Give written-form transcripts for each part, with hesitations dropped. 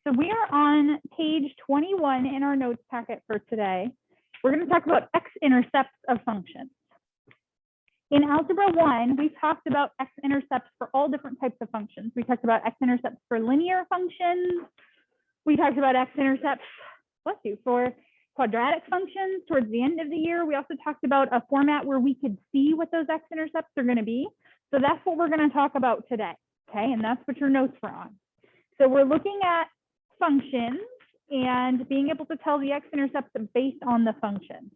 So we are on page 21 in our notes packet for today. We're going to talk about x-intercepts of functions. In Algebra 1, we talked about x-intercepts for all different types of functions. We talked about x-intercepts for linear functions. We talked about x-intercepts, for quadratic functions towards the end of the year. We also talked about a format where we could see what those x-intercepts are going to be. So that's what we're going to talk about today, okay? And that's what your notes were on. So we're looking at functions and being able to tell the x-intercepts based on the function.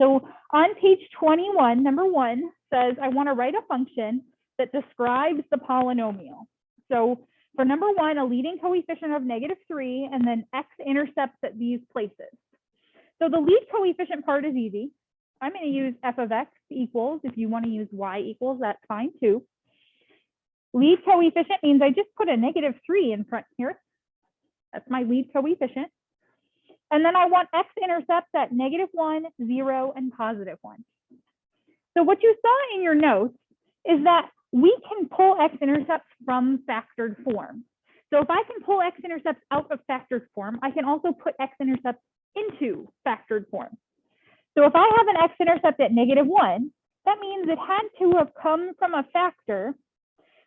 So on page 21, number 1 says, I want to write a function that describes the polynomial. So for number 1, a leading coefficient of -3, and then x-intercepts at these places. So the lead coefficient part is easy. I'm going to use f of x equals. If you want to use y equals, that's fine too. Lead coefficient means I just put a -3 in front here. That's my lead coefficient. And then I want x-intercepts at -1, 0, and +1. So what you saw in your notes is that we can pull x-intercepts from factored form. So if I can pull x-intercepts out of factored form, I can also put x-intercepts into factored form. So if I have an x-intercept at -1, that means it had to have come from a factor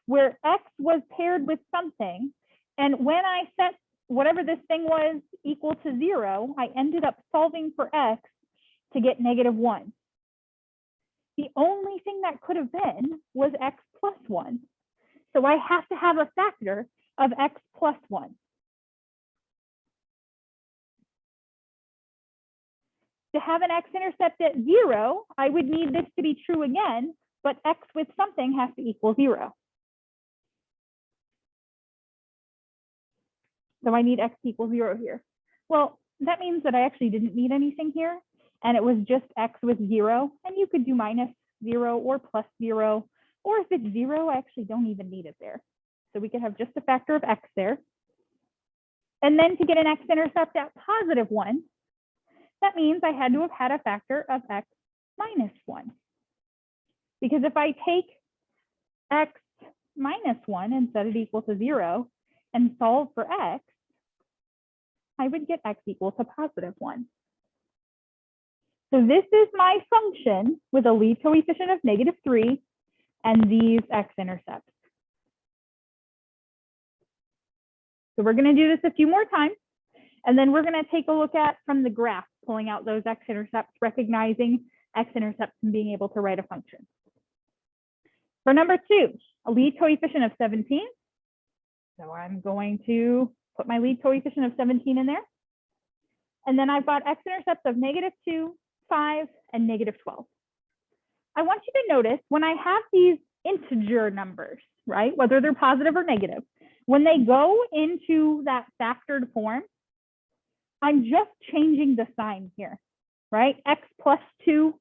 where x was paired with something. And when I set whatever this thing was equal to 0, I ended up solving for x to get -1. The only thing that could have been was x plus 1. So I have to have a factor of x plus 1. To have an x-intercept at 0, I would need this to be true again, but x with something has to equal 0. So I need x equals 0 here. Well, that means that I actually didn't need anything here, and it was just x with 0, and you could do -0 or +0, or if it's 0, I actually don't even need it there. So we could have just a factor of x there. And then to get an x-intercept at +1, that means I had to have had a factor of x minus 1. Because if I take x minus 1 and set it equal to 0 and solve for x, I would get x equal to +1. So this is my function with a lead coefficient of -3 and these x-intercepts. So we're going to do this a few more times, and then we're going to take a look at from the graph, pulling out those x-intercepts, recognizing x-intercepts and being able to write a function. For number 2, a lead coefficient of 17. So I'm going to put my lead coefficient of 17 in there. And then I've got x-intercepts of -2, 5, and -12. I want you to notice when I have these integer numbers, right, whether they're positive or negative, when they go into that factored form, I'm just changing the sign here, right? X plus 2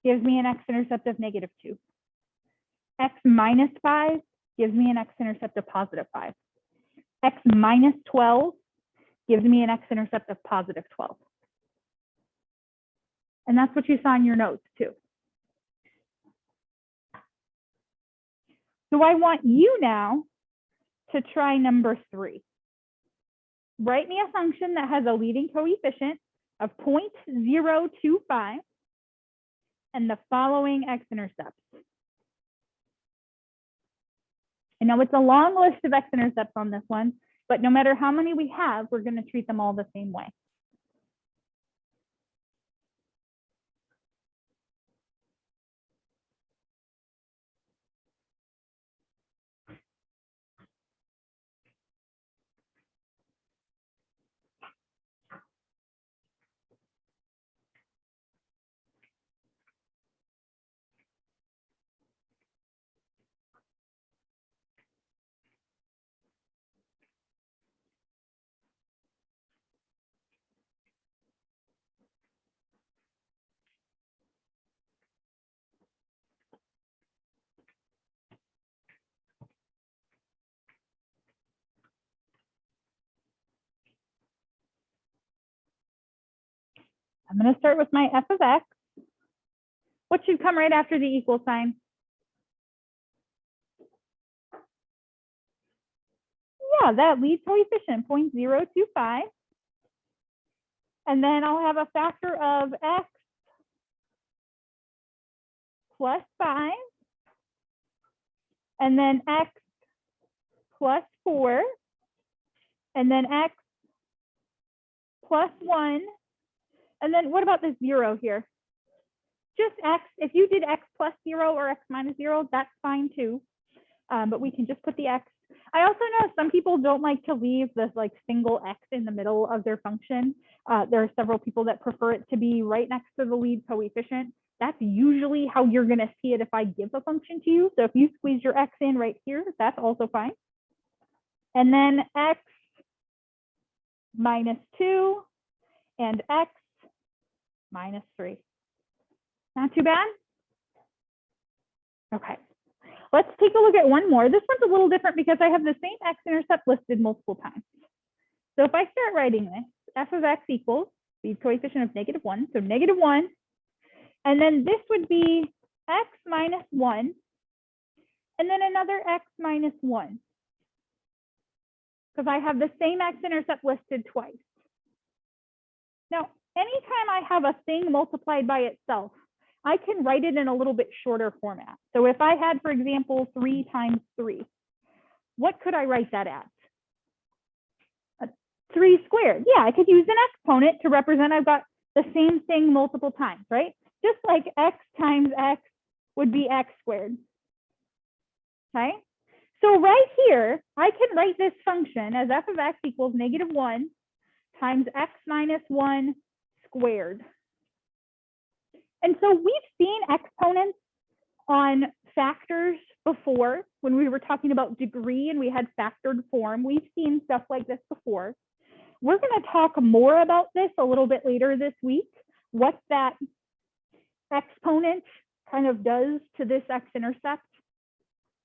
gives me an x-intercept of -2. X minus 5 gives me an x-intercept of +5. X minus 12 gives me an x-intercept of +12. And that's what you saw in your notes too. So I want you now to try number 3. Write me a function that has a leading coefficient of 0.025 and the following x-intercepts. I know it's a long list of x-intercepts on this one, but no matter how many we have, we're going to treat them all the same way. I'm going to start with my f of x. What should come right after the equal sign? yeah, that lead coefficient, 0.025. And then I'll have a factor of x plus 5, and then x plus 4, and then x plus 1. And then what about this 0 here? Just x. If you did x plus 0 or x minus 0, that's fine too. But we can just put the x. I also know some people don't like to leave this like single x in the middle of their function. There are several people that prefer it to be right next to the lead coefficient. That's usually how you're going to see it if I give a function to you. So if you squeeze your x in right here, that's also fine. And then x minus 2 and x minus 3. Not too bad? Okay. Let's take a look at one more. This one's a little different because I have the same x-intercept listed multiple times. So if I start writing this, f of x equals the coefficient of -1, so -1. And then this would be x minus 1, and then another x minus 1. Because I have the same x-intercept listed twice. Now, anytime I have a thing multiplied by itself, I can write it in a little bit shorter format. So if I had, for example, 3 times 3, what could I write that as? 3 squared. Yeah, I could use an exponent to represent I've got the same thing multiple times, right? Just like x times x would be x squared. Okay? So right here, I can write this function as f of x equals -1 times x minus 1 squared. And so we've seen exponents on factors before when we were talking about degree and we had factored form. We've seen stuff like this before. We're going to talk more about this a little bit later this week, what that exponent kind of does to this x-intercept,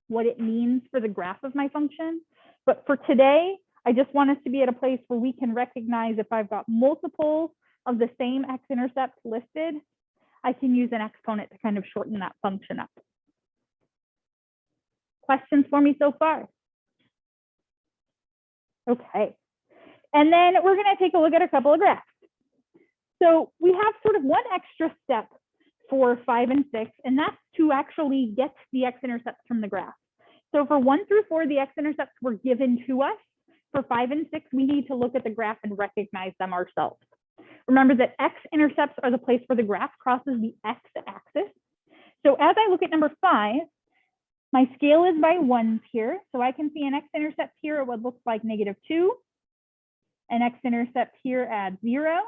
what it means for the graph of my function. But for today, I just want us to be at a place where we can recognize if I've got multiple of the same x-intercepts listed, I can use an exponent to kind of shorten that function up. Questions for me so far? Okay. And then we're going to take a look at a couple of graphs. So we have sort of one extra step for 5 and 6, and that's to actually get the x-intercepts from the graph. So for 1 through 4, the x-intercepts were given to us. For 5 and 6, we need to look at the graph and recognize them ourselves. Remember that x-intercepts are the place where the graph crosses the x-axis. So as I look at number 5, my scale is by 1s here. So I can see an x-intercept here at what looks like -2, an x-intercept here at 0,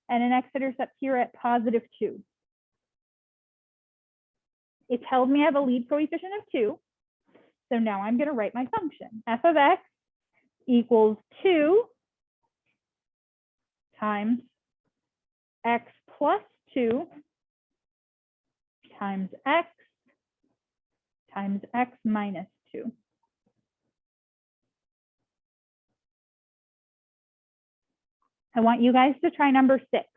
and an x-intercept here at +2. It tells me I have a lead coefficient of 2. So now I'm going to write my function. F of x equals 2 times x plus 2 times x minus 2. I want you guys to try number 6.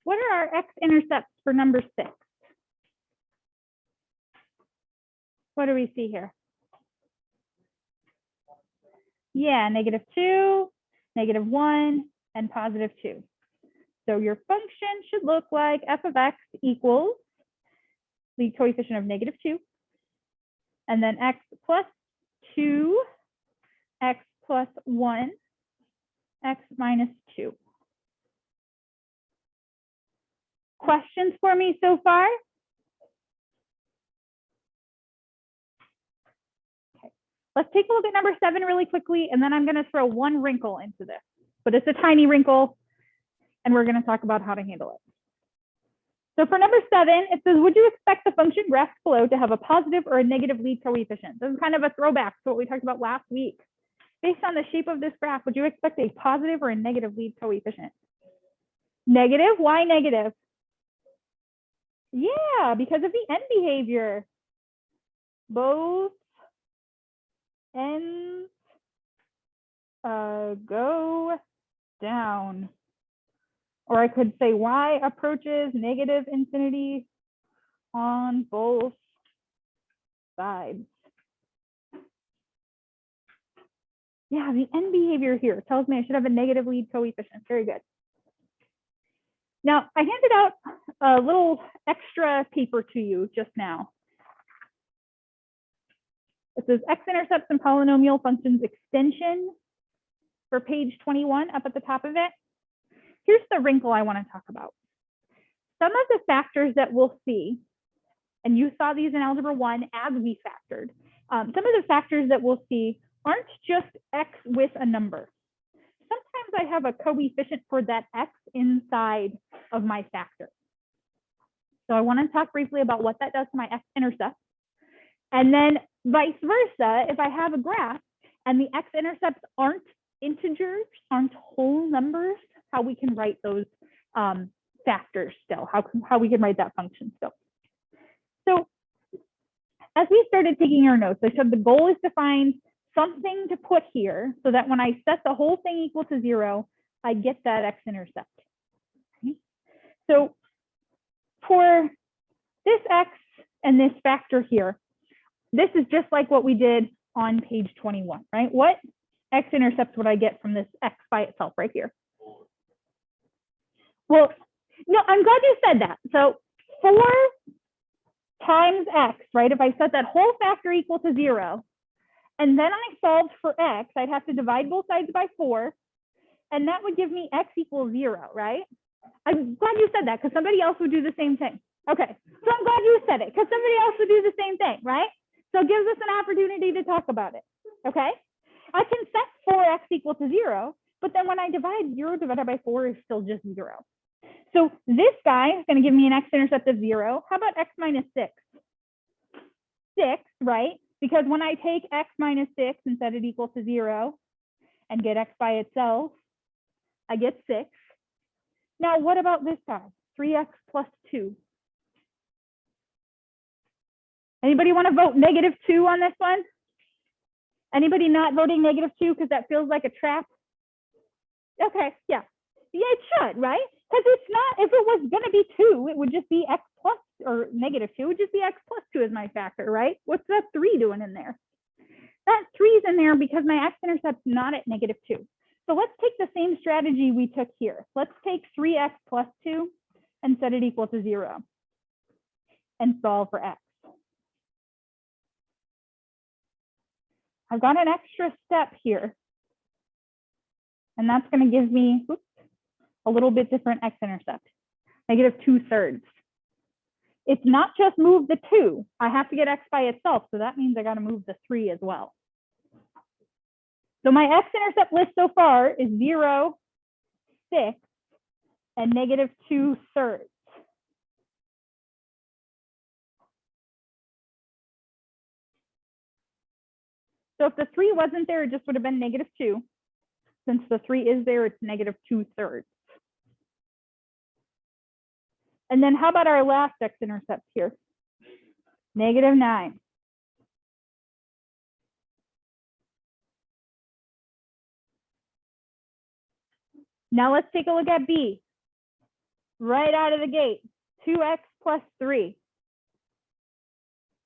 What are our x-intercepts for number 6? What do we see here? Yeah, -2, -1, and +2. So your function should look like f of x equals the coefficient of -2, and then x plus 2, x plus 1, x minus 2. Questions for me so far? Okay. Let's take a look at number 7 really quickly, and then I'm going to throw one wrinkle into this, but it's a tiny wrinkle, and we're going to talk about how to handle it. So for number 7, it says, would you expect the function graphed below to have a positive or a negative lead coefficient? This is kind of a throwback to what we talked about last week. Based on the shape of this graph, would you expect a positive or a negative lead coefficient? Negative? Why negative? Yeah, because of the end behavior. Both ends go down. Or I could say y approaches negative infinity on both sides. Yeah, the end behavior here tells me I should have a negative lead coefficient. Very good. Now, I handed out a little extra paper to you just now. It says x-intercepts and polynomial functions extension for page 21 up at the top of it. Here's the wrinkle I want to talk about. Some of the factors that we'll see, and you saw these in Algebra 1 as we factored, some of the factors that we'll see aren't just x with a number. Sometimes I have a coefficient for that x inside of my factor. So I want to talk briefly about what that does to my x-intercept. And then vice versa, if I have a graph and the x-intercepts aren't integers, aren't whole numbers, how we can write those factors still, how we can write that function still. So as we started taking our notes, I said the goal is to find something to put here so that when I set the whole thing equal to 0, I get that x-intercept. Okay. So for this x and this factor here, this is just like what we did on page 21, right? What x-intercepts would I get from this x by itself right here? Well, no, I'm glad you said that. So 4 times x, right? If I set that whole factor equal to 0, and then I solved for x, I'd have to divide both sides by 4, and that would give me x equals 0, right? I'm glad you said that because somebody else would do the same thing. Okay, so I'm glad you said it because somebody else would do the same thing, right? So it gives us an opportunity to talk about it, okay? I can set 4x equal to 0, but then when I divide 0 divided by 4 is still just 0. So this guy is going to give me an x-intercept of 0. How about x minus 6? 6, right? Because when I take x minus 6 and set it equal to 0 and get x by itself, I get 6. Now, what about this guy? 3x plus 2. Anybody want to vote -2 on this one? Anybody not voting -2 because that feels like a trap? Okay, yeah. Yeah, it should, right? Because it's not, if it was going to be 2, it would just be x plus, or -2, it would just be x plus 2 as my factor, right? What's that 3 doing in there? That 3 is in there because my x-intercept's not at -2. So let's take the same strategy we took here. Let's take 3x plus 2 and set it equal to 0 and solve for x. I've got an extra step here, and that's going to give me a little bit different x-intercept, -2/3. It's not just move the 2. I have to get x by itself, so that means I got to move the 3 as well. So my x-intercept list so far is 0, 6, and -2/3. So if the 3 wasn't there, it just would have been -2. Since the 3 is there, it's -2/3. And then how about our last x-intercept here? -9. Now let's take a look at B. Right out of the gate, 2x plus 3.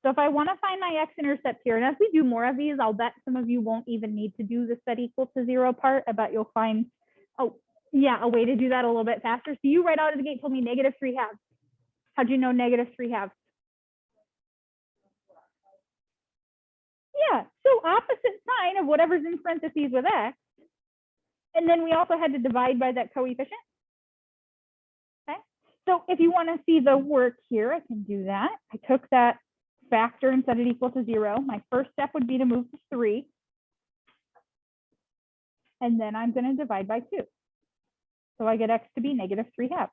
So if I want to find my x-intercept here, and as we do more of these, I'll bet some of you won't even need to do the set equal to 0 part. I bet you'll find, oh, Yeah, a way to do that a little bit faster. So you right out of the gate told me -3 halves. How'd you know -3 halves? Yeah, so opposite sign of whatever's in parentheses with x. And then we also had to divide by that coefficient. Okay, so if you want to see the work here, I can do that. I took that factor and set it equal to 0. My first step would be to move to 3. And then I'm going to divide by 2. So I get x to be -3 halves.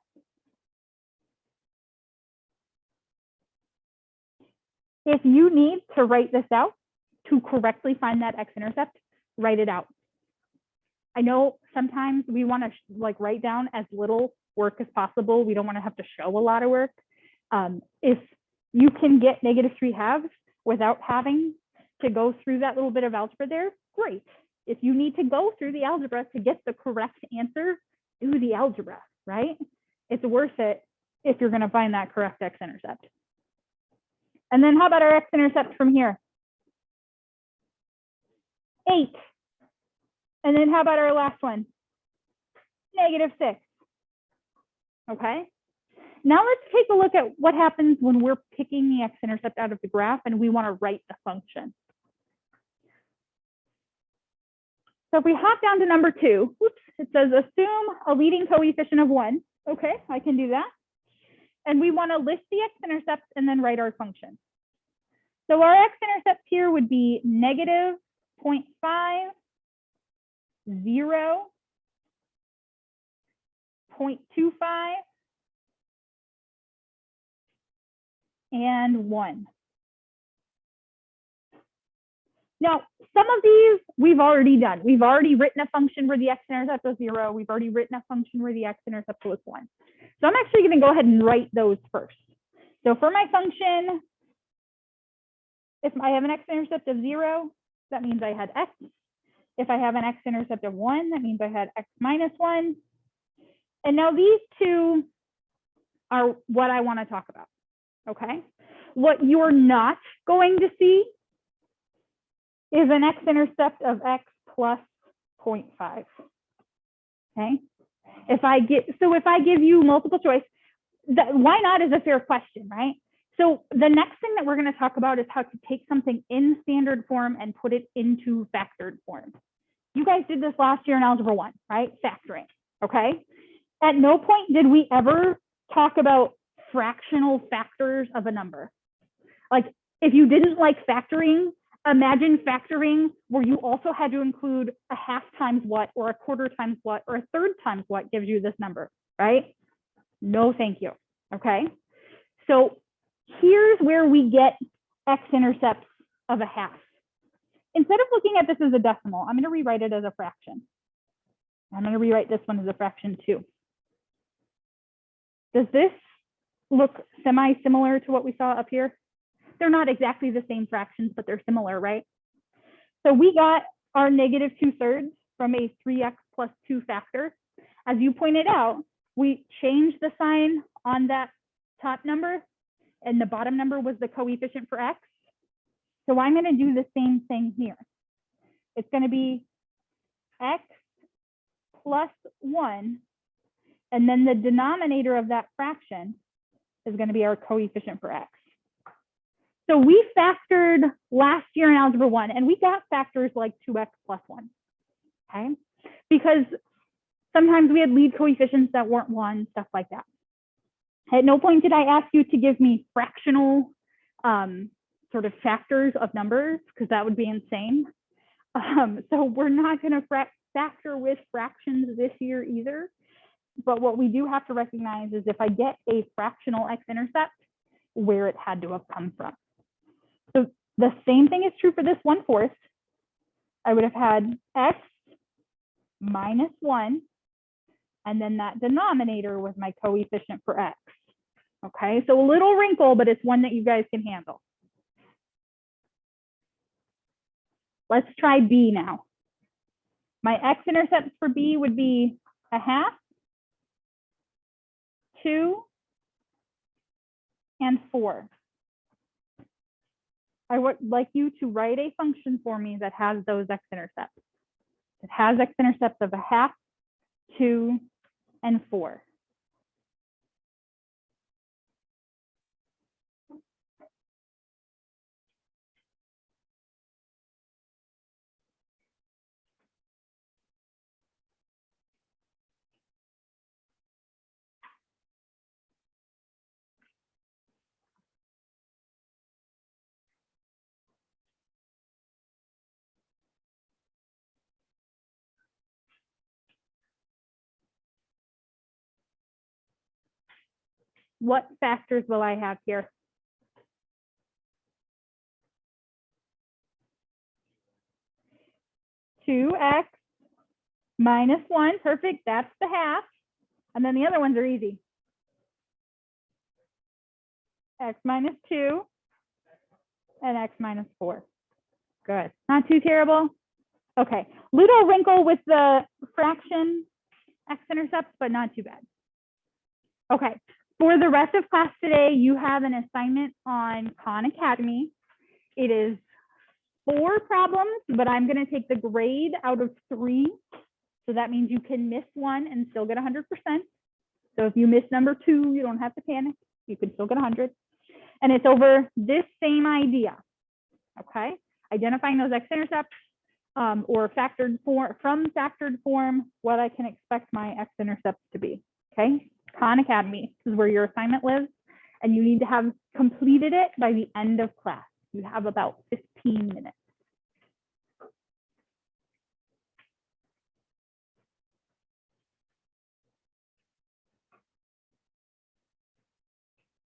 If you need to write this out to correctly find that x-intercept, write it out. I know sometimes we want to like write down as little work as possible. We don't want to have to show a lot of work. If you can get -3 halves without having to go through that little bit of algebra there, great. If you need to go through the algebra to get the correct answer, do the algebra, right? It's worth it if you're going to find that correct x-intercept. And then how about our x-intercept from here? 8. And then how about our last one? -6. Okay. Now let's take a look at what happens when we're picking the x-intercept out of the graph and we want to write the function. So if we hop down to number 2, oops, it says assume a leading coefficient of 1. Okay, I can do that. And we want to list the x-intercepts and then write our function. So our x-intercept here would be -0.5, 0, 0.25, and 1. Now, some of these we've already done. We've already written a function where the x-intercept was 0. We've already written a function where the x-intercept was 1. So I'm actually going to go ahead and write those first. So for my function, if I have an x-intercept of 0, that means I had x. If I have an x-intercept of 1, that means I had x minus 1. And now these two are what I want to talk about, okay? What you're not going to see is an x-intercept of x plus 0.5, okay? If I give you multiple choice, why not is a fair question, right? So the next thing that we're going to talk about is how to take something in standard form and put it into factored form. You guys did this last year in Algebra 1, right? Factoring, okay? At no point did we ever talk about fractional factors of a number. Like if you didn't like factoring, imagine factoring where you also had to include a half times what, or a quarter times what, or a third times what gives you this number, right? No, thank you, okay? So here's where we get x-intercepts of a half. Instead of looking at this as a decimal, I'm going to rewrite it as a fraction. I'm going to rewrite this one as a fraction too. Does this look semi-similar to what we saw up here? They're not exactly the same fractions, but they're similar, right? So we got our -2/3 from a 3x plus 2 factor. As you pointed out, we changed the sign on that top number, and the bottom number was the coefficient for x. So I'm going to do the same thing here. It's going to be x plus 1, and then the denominator of that fraction is going to be our coefficient for x. So we factored last year in Algebra 1, and we got factors like 2x plus 1, okay? Because sometimes we had lead coefficients that weren't 1, stuff like that. At no point did I ask you to give me fractional sort of factors of numbers, because that would be insane. So we're not going to factor with fractions this year either. But what we do have to recognize is if I get a fractional x-intercept, where it had to have come from. So the same thing is true for this 1/4. I would have had x minus 1, and then that denominator was my coefficient for x. Okay, so a little wrinkle, but it's one that you guys can handle. Let's try b now. My x-intercepts for b would be a half, 2, and 4. I would like you to write a function for me that has those x-intercepts. It has x-intercepts of a half, 2, and 4. What factors will I have here? Two x minus 1, perfect, that's the half. And then the other ones are easy. X minus 2 and x minus 4. Good, not too terrible. Okay, little wrinkle with the fraction x-intercepts, but not too bad. Okay, for the rest of class today, you have an assignment on Khan Academy. It is 4 problems, but I'm going to take the grade out of 3. So that means you can miss 1 and still get 100%. So if you miss number 2, you don't have to panic. You can still get 100. And it's over this same idea. Okay, identifying those x-intercepts or factored form, from factored form, what I can expect my x-intercepts to be. Okay, Khan Academy is where your assignment lives, and you need to have completed it by the end of class. You have about 15 minutes.